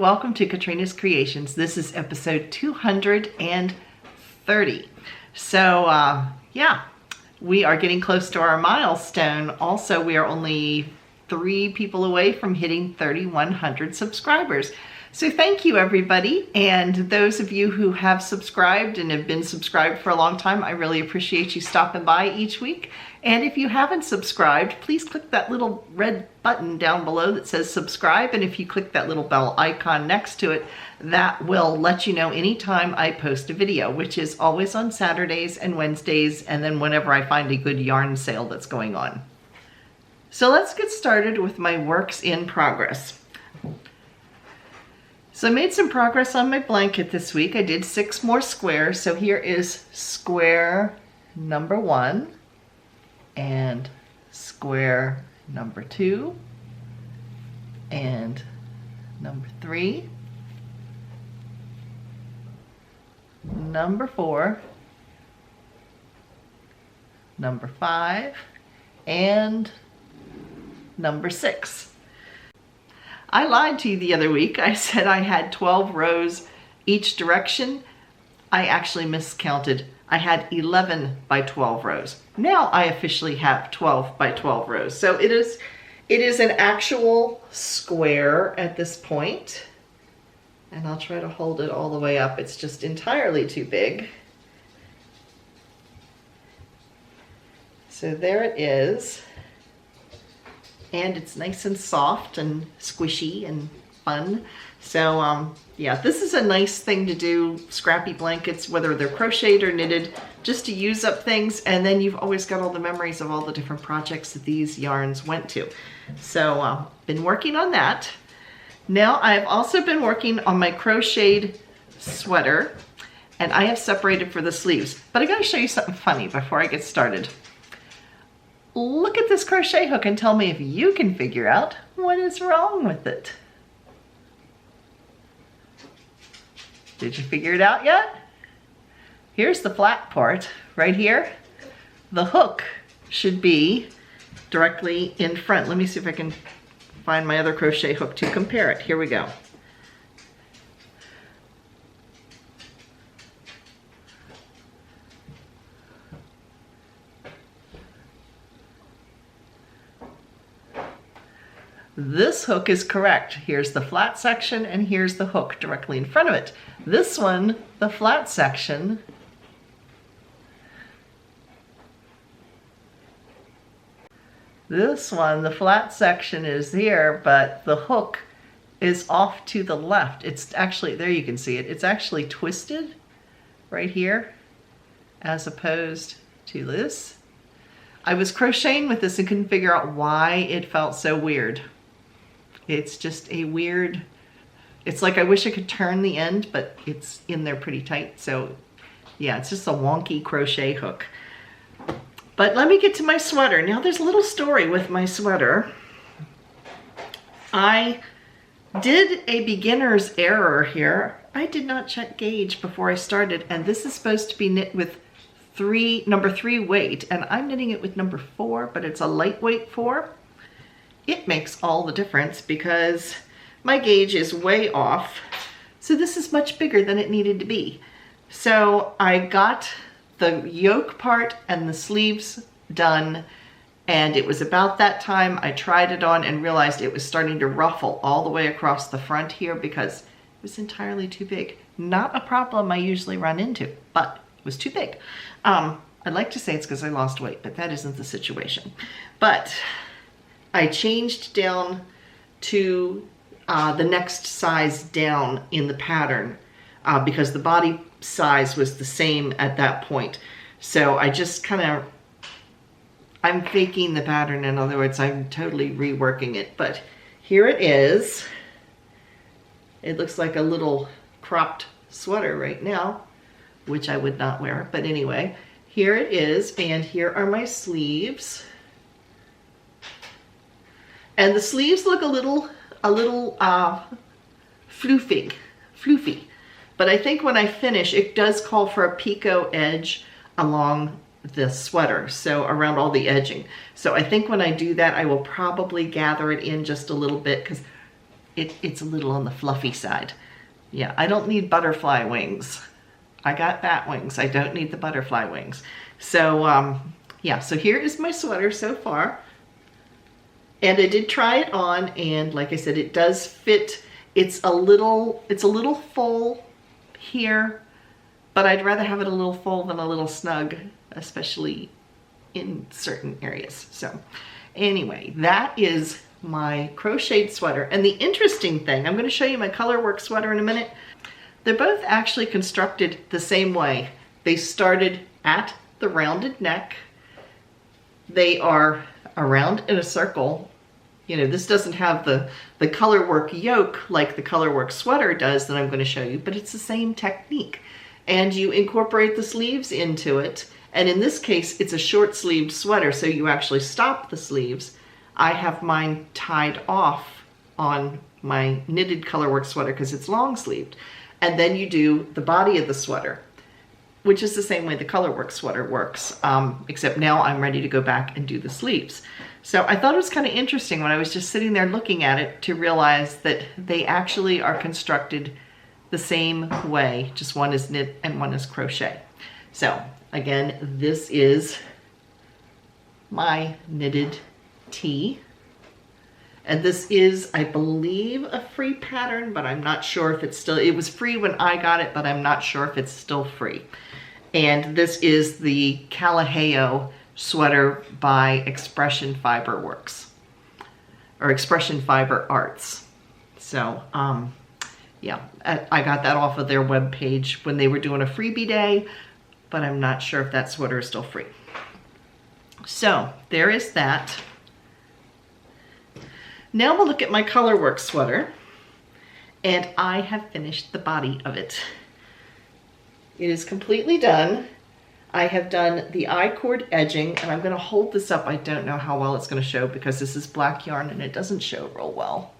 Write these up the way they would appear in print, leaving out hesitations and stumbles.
welcome to Katrina's Creations. This is episode 230. So yeah, we are getting close to our milestone. Also, we are only 3 people away from hitting 3,100 subscribers. So thank you, everybody. And those of you who have subscribed and have been subscribed for a long time, I really appreciate you stopping by each week. And if you haven't subscribed, please click that little red button down below that says subscribe. And if you click that little bell icon next to it, that will let you know anytime I post a video, which is always on Saturdays and Wednesdays, and then whenever I find a good yarn sale that's going on. So let's get started with my works in progress. So I made some progress on my blanket this week. I did 6 more squares. So here is square number 1 and square number 2 and number 3, number 4, number 5, and number 6. I lied to you the other week. I said I had 12 rows each direction. I actually miscounted. I had 11 by 12 rows. Now I officially have 12 by 12 rows. So it is an actual square at this point. And I'll try to hold it all the way up. It's just entirely too big. So there it is. And it's nice and soft and squishy and fun. So yeah, this is a nice thing to do, scrappy blankets, whether they're crocheted or knitted, just to use up things. And then you've always got all the memories of all the different projects that these yarns went to. So been working on that. Now I've also been working on my crocheted sweater, and I have separated for the sleeves. But I gotta show you something funny before I get started. Look at this crochet hook and tell me if you can figure out what is wrong with it. Did you figure it out yet? Here's the flat part right here. The hook should be directly in front. Let me see if I can find my other crochet hook to compare it. Here we go. This hook is correct. Here's the flat section and here's the hook directly in front of it. This one, the flat section, this one, the flat section is here, but the hook is off to the left. It's actually, there you can see it, it's actually twisted right here as opposed to this. I was crocheting with this and couldn't figure out why it felt so weird. It's just a weird, it's like I wish I could turn the end, but it's in there pretty tight. So yeah, it's just a wonky crochet hook. But let me get to my sweater. Now there's a little story with my sweater. I did a beginner's error here. I did not check gauge before I started, and this is supposed to be knit with number 3 weight, and I'm knitting it with number 4, but it's a lightweight 4. It makes all the difference because my gauge is way off. So this is much bigger than it needed to be. So I got the yoke part and the sleeves done, and it was about that time I tried it on and realized it was starting to ruffle all the way across the front here because it was entirely too big. Not a problem I usually run into, but it was too big. I'd like to say it's because I lost weight, but that isn't the situation. But I changed down to the next size down in the pattern because the body size was the same at that point. So I just kind of, I'm faking the pattern. In other words, I'm totally reworking it. But here it is. It looks like a little cropped sweater right now, which I would not wear. But anyway, here it is. And here are my sleeves. And the sleeves look a little floofy. But I think when I finish, it does call for a picot edge along the sweater, so around all the edging. So I think when I do that, I will probably gather it in just a little bit because it's a little on the fluffy side. Yeah, I don't need butterfly wings. I got bat wings. I don't need the butterfly wings. So yeah, so here is my sweater so far. And I did try it on, and like I said, it does fit. It's a little full here, but I'd rather have it a little full than a little snug, especially in certain areas. So anyway, that is my crocheted sweater. And the interesting thing, I'm going to show you my Colorwork sweater in a minute. They're both actually constructed the same way. They started at the rounded neck. They are around in a circle. You know, this doesn't have the Colorwork yoke like the Colorwork sweater does that I'm going to show you, but it's the same technique. And you incorporate the sleeves into it. And in this case, it's a short sleeved sweater, so you actually stop the sleeves. I have mine tied off on my knitted Colorwork sweater because it's long sleeved. And then you do the body of the sweater, which is the same way the Colorwork sweater works, except now I'm ready to go back and do the sleeves. So I thought it was kind of interesting when I was just sitting there looking at it to realize that they actually are constructed the same way, just one is knit and one is crochet. So again, this is my knitted tee. And this is, I believe, a free pattern, but I'm not sure if it's still, it was free when I got it, but I'm not sure if it's still free. And this is the Kalaheo sweater by Expression Fiber Works, or Expression Fiber Arts. So, yeah, I got that off of their webpage when they were doing a freebie day, but I'm not sure if that sweater is still free. So, there is that. Now we'll look at my Colorwork sweater, and I have finished the body of it. It is completely done. I have done the I-cord edging, and I'm going to hold this up. I don't know how well it's going to show because this is black yarn and it doesn't show real well.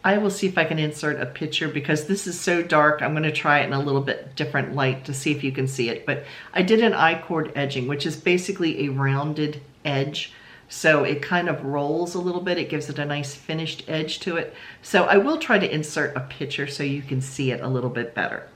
I will see if I can insert a picture because this is so dark. I'm going to try it in a little bit different light to see if you can see it. But I did an I-cord edging, which is basically a rounded edge. So it kind of rolls a little bit. It gives it a nice finished edge to it. So I will try to insert a picture so you can see it a little bit better.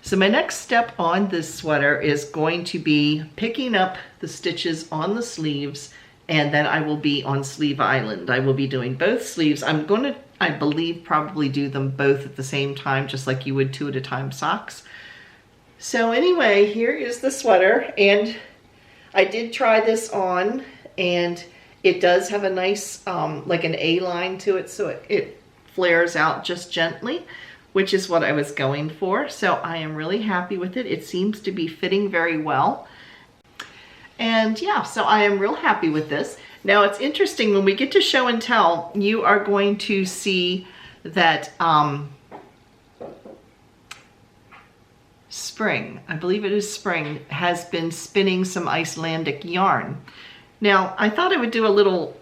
So my next step on this sweater is going to be picking up the stitches on the sleeves, and then I will be on Sleeve Island. I will be doing both sleeves. I'm going to, I believe, probably do them both at the same time, just like you would 2 at a time socks. So anyway, here is the sweater, and I did try this on, and it does have a nice, like an A-line to it, so it flares out just gently, which is what I was going for. So I am really happy with it. It seems to be fitting very well. And yeah, so I am real happy with this. Now it's interesting, when we get to show and tell, you are going to see that Spring, I believe it is Spring, has been spinning some Icelandic yarn. Now I thought I would do a little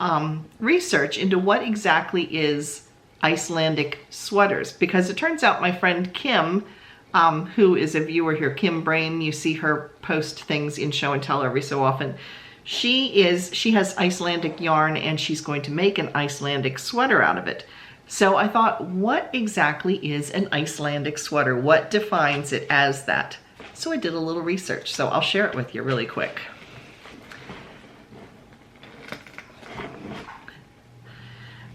research into what exactly is Icelandic sweaters, because it turns out my friend Kim, who is a viewer here, Kim Brame, you see her post things in show and tell every so often. She has Icelandic yarn, and she's going to make an Icelandic sweater out of it. So I thought, what exactly is an Icelandic sweater? What defines it as that? So I did a little research, so I'll share it with you really quick.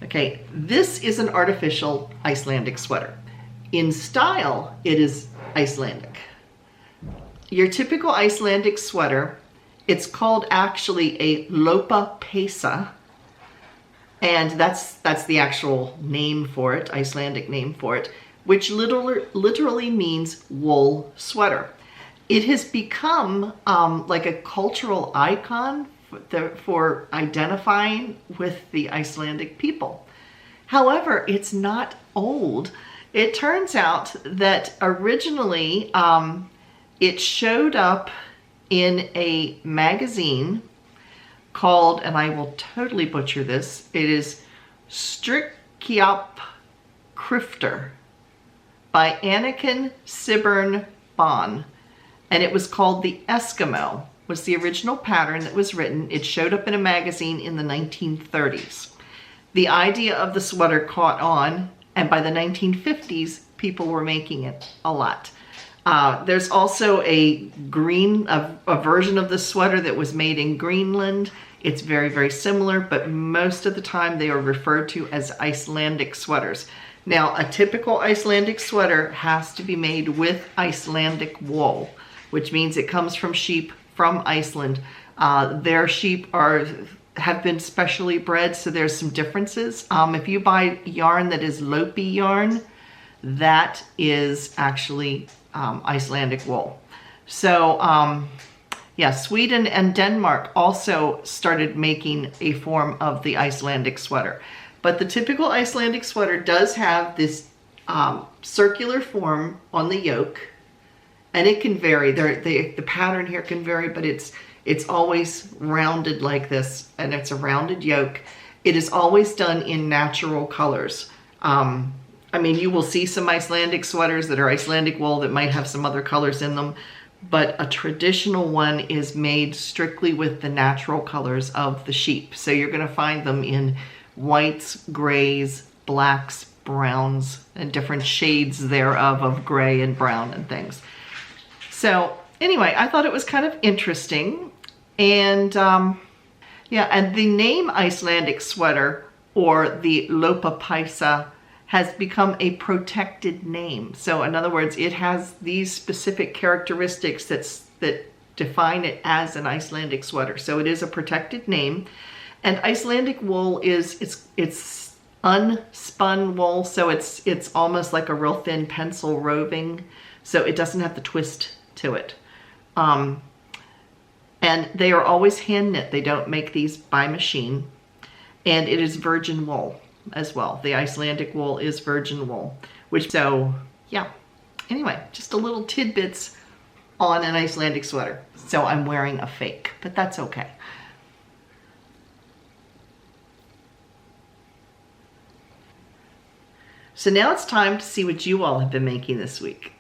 Okay, this is an artificial Icelandic sweater. In style, it is Icelandic. Your typical Icelandic sweater, it's called actually a lopa peysa, and that's the actual name for it, Icelandic name for it, which literally means wool sweater. It has become like a cultural icon for identifying with the Icelandic people. However, it's not old. It turns out that originally it showed up in a magazine called, and I will totally butcher this, it is Strikjap Krifter by Anniken Sibern Bon. and it was called the Eskimo, was the original pattern that was written. It showed up in a magazine in the 1930s. The idea of the sweater caught on, and by the 1950s, people were making it a lot. There's also a version of the sweater that was made in Greenland. It's very, very similar, but most of the time they are referred to as Icelandic sweaters. Now, a typical Icelandic sweater has to be made with Icelandic wool, which means it comes from sheep from Iceland. Their sheep have been specially bred, so there's some differences. If you buy yarn that is Lopi yarn, that is actually Icelandic wool. So yeah, Sweden and Denmark also started making a form of the Icelandic sweater. But the typical Icelandic sweater does have this circular form on the yoke, and it can vary. The pattern here can vary, but it's always rounded like this, and it's a rounded yoke. It is always done in natural colors. I mean, you will see some Icelandic sweaters that are Icelandic wool that might have some other colors in them, but a traditional one is made strictly with the natural colors of the sheep. So you're going to find them in whites, grays, blacks, browns, and different shades thereof of gray and brown and things. So anyway, I thought it was kind of interesting. And yeah, and the name Icelandic sweater, or the Lopapeisa, has become a protected name. So in other words, it has these specific characteristics that define it as an Icelandic sweater. So it is a protected name. And Icelandic wool it's unspun wool, so it's almost like a real thin pencil roving, so it doesn't have the twist to it. And they are always hand knit. They don't make these by machine. And it is virgin wool as well. The Icelandic wool is virgin wool, so yeah. Anyway, just a little tidbits on an Icelandic sweater. So I'm wearing a fake, but that's okay. So now it's time to see what you all have been making this week.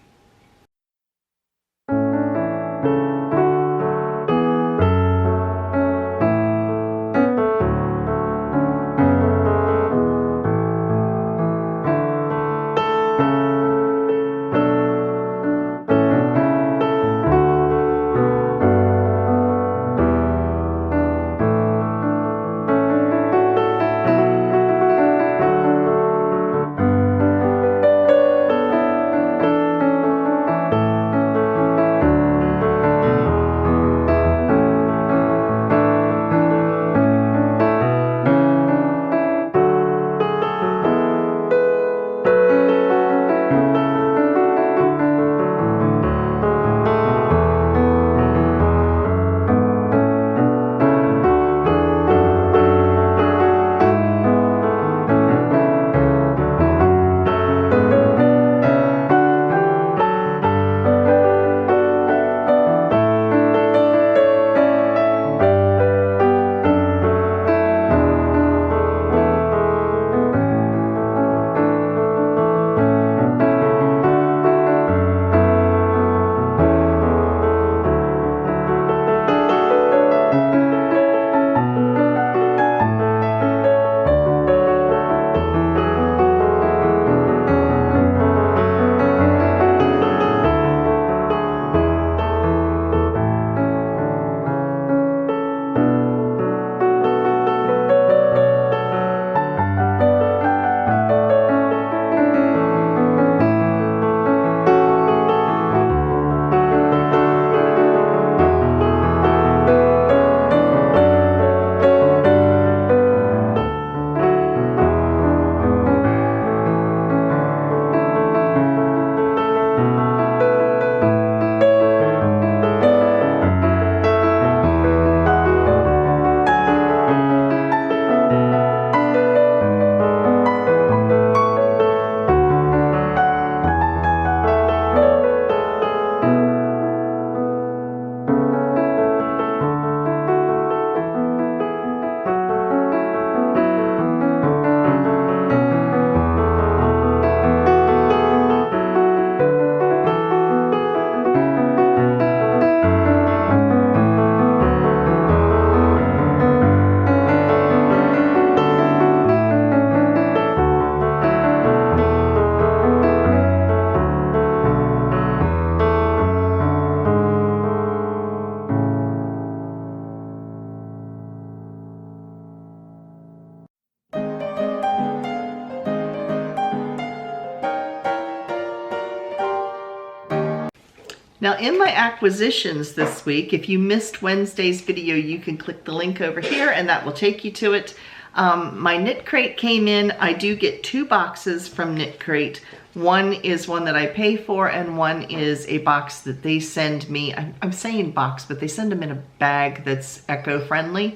Now in my acquisitions this week, if you missed Wednesday's video, you can click the link over here and that will take you to it. My Knit Crate came in. I do get 2 boxes from Knit Crate. One is one that I pay for and one is a box that they send me. I'm saying box, but they send them in a bag that's eco-friendly.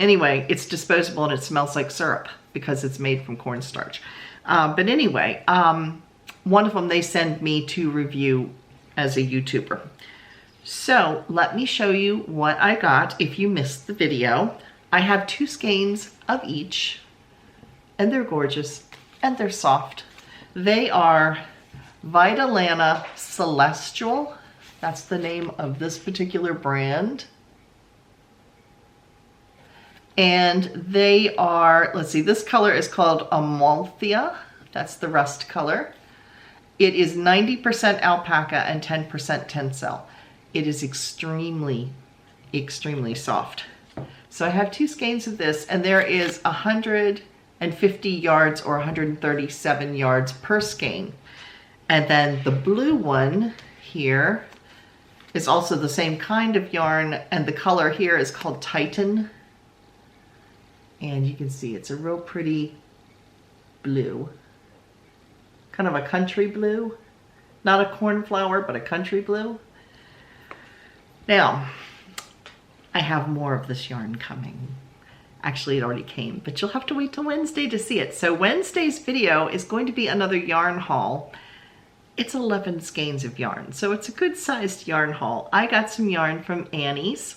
Anyway, it's disposable and it smells like syrup because it's made from cornstarch. But anyway, one of them they send me to review as a YouTuber. So let me show you what I got if you missed the video. I have 2 skeins of each and they're gorgeous and they're soft. They are Vitalana Celestial. That's the name of this particular brand. And they are, let's see, this color is called Amalthea. That's the rust color. It is 90% alpaca and 10% tencel. It is extremely, extremely soft. So I have 2 skeins of this and there is 150 yards or 137 yards per skein. And then the blue one here is also the same kind of yarn and the color here is called Titan. And you can see it's a real pretty blue. Kind of a country blue. Not a cornflower, but a country blue. Now, I have more of this yarn coming. Actually, it already came, but you'll have to wait till Wednesday to see it. So Wednesday's video is going to be another yarn haul. It's 11 skeins of yarn, so it's a good sized yarn haul. I got some yarn from Annie's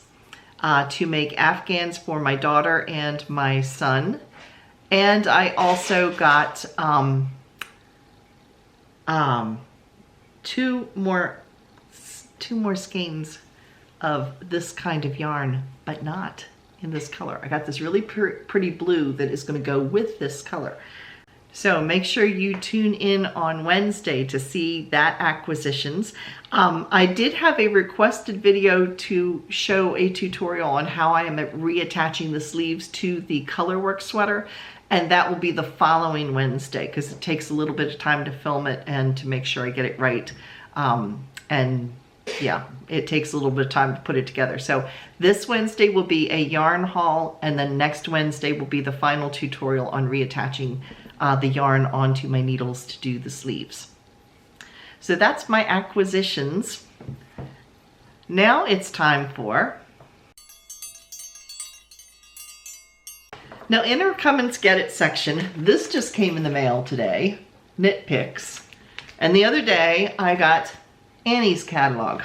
to make Afghans for my daughter and my son. And I also got 2 more skeins of this kind of yarn, but not in this color. I got this really pretty blue that is going to go with this color. So make sure you tune in on Wednesday to see that acquisitions. I did have a requested video to show a tutorial on how I am reattaching the sleeves to the Colorwork sweater, and that will be the following Wednesday because it takes a little bit of time to film it and to make sure I get it right. And yeah, it takes a little bit of time to put it together. So this Wednesday will be a yarn haul, and then next Wednesday will be the final tutorial on reattaching the yarn onto my needles to do the sleeves. So that's my acquisitions. Now it's time for... Now in our Come and Get It section, this just came in the mail today, Knit Picks. And the other day I got Annie's catalog.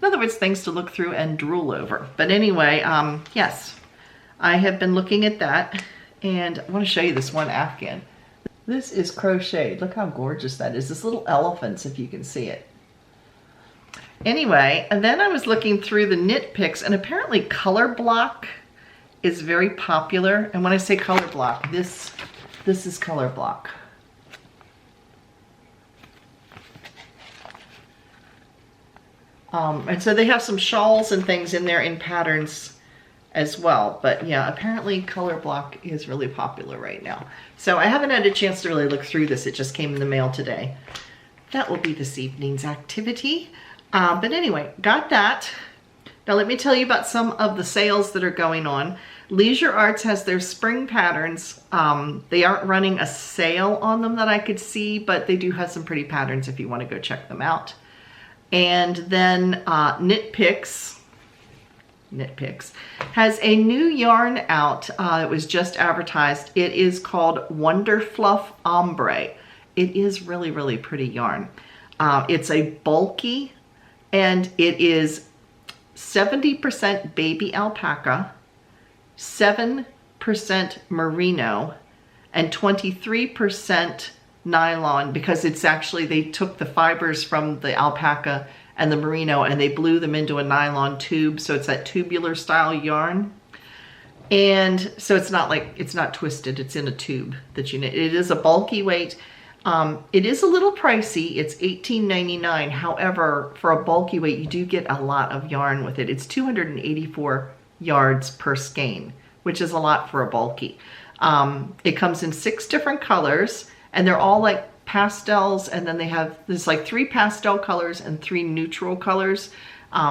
In other words, things to look through and drool over. But anyway, yes, I have been looking at that and I want to show you this one Afghan. This is crocheted. Look how gorgeous that is. This little elephants, if you can see it. Anyway, and then I was looking through the Knit Picks and apparently color block is very popular. And when I say color block, this is color block. And so they have some shawls and things in there in patterns as well. But yeah, apparently color block is really popular right now. So I haven't had a chance to really look through this. It just came in the mail today. That will be this evening's activity. But anyway, got that. Now let me tell you about some of the sales that are going on. Leisure Arts has their spring patterns. They aren't running a sale on them that I could see, but they do have some pretty patterns if you want to go check them out. And then Knit Picks has a new yarn out. It was just advertised. It is called Wonder Fluff Ombre. It is really, really pretty yarn. It's a bulky, and it is 70% baby alpaca, 7% merino, and 23% nylon, because it's actually, they took the fibers from the alpaca and the merino and they blew them into a nylon tube, so it's that tubular style yarn. And so it's not like, it's not twisted, it's in a tube that you knit. It is a bulky weight. It is a little pricey. It's $18.99. However, for a bulky weight, you do get a lot of yarn with it. It's 284 yards per skein, which is a lot for a bulky. It comes in 6 different colors, and they're all like pastels, and then there's like 3 pastel colors and 3 neutral colors.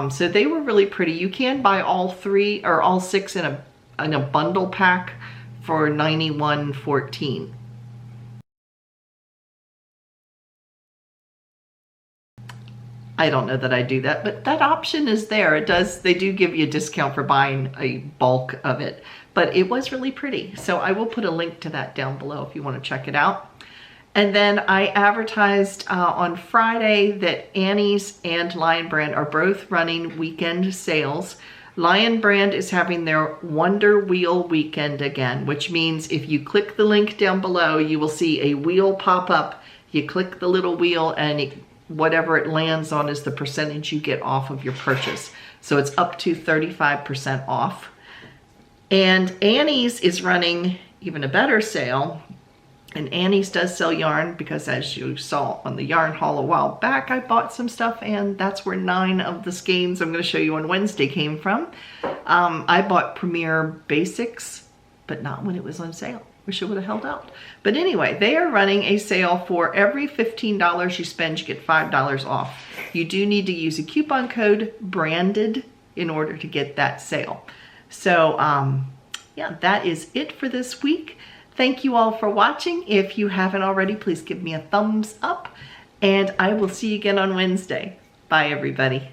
So they were really pretty. You can buy all 3 or all 6 in a bundle pack for $91.14. I don't know that I do that, but that option is there. They do give you a discount for buying a bulk of it, but it was really pretty. So I will put a link to that down below if you want to check it out. And then I advertised on Friday that Annie's and Lion Brand are both running weekend sales. Lion Brand is having their Wonder Wheel weekend again, which means if you click the link down below, you will see a wheel pop up. You click the little wheel and whatever it lands on is the percentage you get off of your purchase. So it's up to 35% off. And Annie's is running even a better sale. And Annie's does sell yarn because, as you saw on the yarn haul a while back, I bought some stuff, and that's where 9 of the skeins I'm going to show you on Wednesday came from. I bought Premier Basics, but not when it was on sale. Wish it would have held out. But anyway, they are running a sale for every $15 you spend, you get $5 off. You do need to use a coupon code BRANDED in order to get that sale. So yeah, that is it for this week. Thank you all for watching. If you haven't already, please give me a thumbs up, and I will see you again on Wednesday. Bye, everybody.